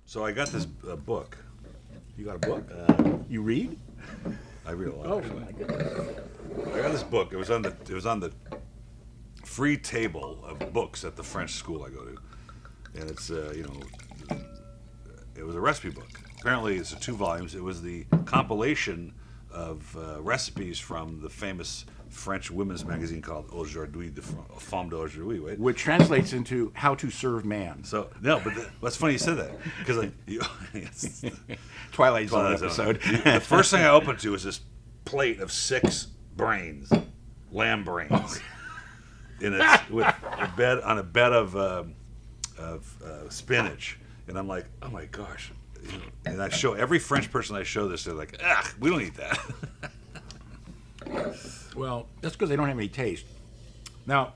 So I got this book. You got a book? You read? I read a lot. Oh Actually. my goodness. I got this book. It was on the free table of books at the French school I go to, and it's it was a recipe book. Apparently, it's 2 volumes. It was the compilation of recipes from the famous French women's magazine called Aujourd'hui, the Femme d'Aujourd'hui, right? Which translates into how to serve man. So no, but what's funny you said that because Twilight Zone episode. The first thing I opened to was this plate of 6 brains, lamb brains, in with a bed of spinach, and I'm like, oh my gosh. And I show every French person I show this, they're like, ugh, we don't eat that. Well, that's because they don't have any taste. Now,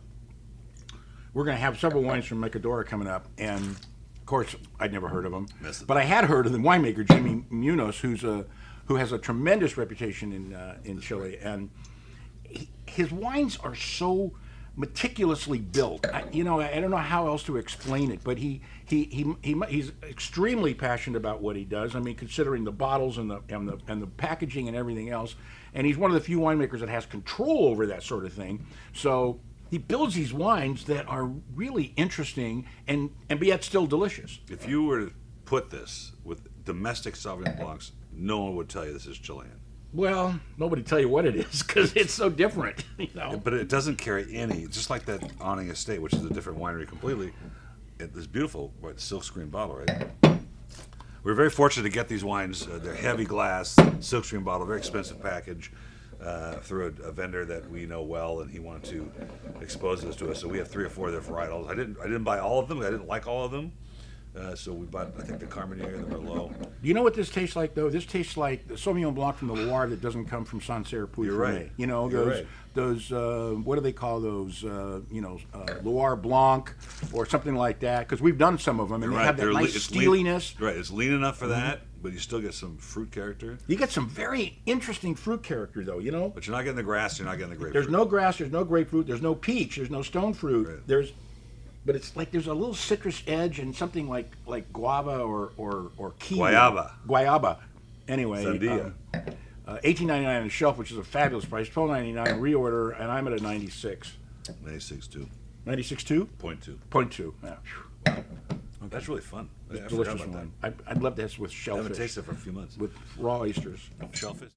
we're going to have several wines from Mecedora coming up, and of course, I'd never heard of them. But I had heard of the winemaker, Jimmy Munoz, who has a tremendous reputation in Chile, and his wines are so meticulously built. I don't know how else to explain it, but he's extremely passionate about what he does. I mean, considering the bottles and the packaging and everything else, and he's one of the few winemakers that has control over that sort of thing. So he builds these wines that are really interesting and yet still delicious. If you were to put this with domestic Sauvignon Blancs, no one would tell you this is Chilean. Well, nobody tell you what it is because it's so different, But it doesn't carry any, just like that Awning Estate, which is a different winery completely. This beautiful silkscreen bottle, right? We're very fortunate to get these wines. They're heavy glass, silkscreen bottle, very expensive package, through a vendor that we know well, and he wanted to expose this to us. So we have 3 or 4 of their varietals. I didn't buy all of them. I didn't like all of them. So we bought, I think, the Carmenere and the Merlot. Do you know what this tastes like, though? This tastes like the Sauvignon Blanc from the Loire that doesn't come from Sancerre Puy. You're right. Those what do they call those? Loire Blanc or something like that. Because we've done some of them, and they have that nice steeliness. Right, it's lean enough for that, but you still get some fruit character. You get some very interesting fruit character, though. But you're not getting the grass. You're not getting the grapefruit. There's no grass. There's no grapefruit. There's no peach. There's no stone fruit. Right. But it's like there's a little citrus edge and something like guava or kiwi. Guayaba. Anyway, Sandia. $18.99 on the shelf, which is a fabulous price. $12.99 reorder, and I'm at a 96. 96.2. 96.2? 0.2. 0.2. Yeah. Okay. That's really fun. Delicious one. I'd love this with I shellfish. haven't tasted it for a few months. With raw oysters. Shellfish.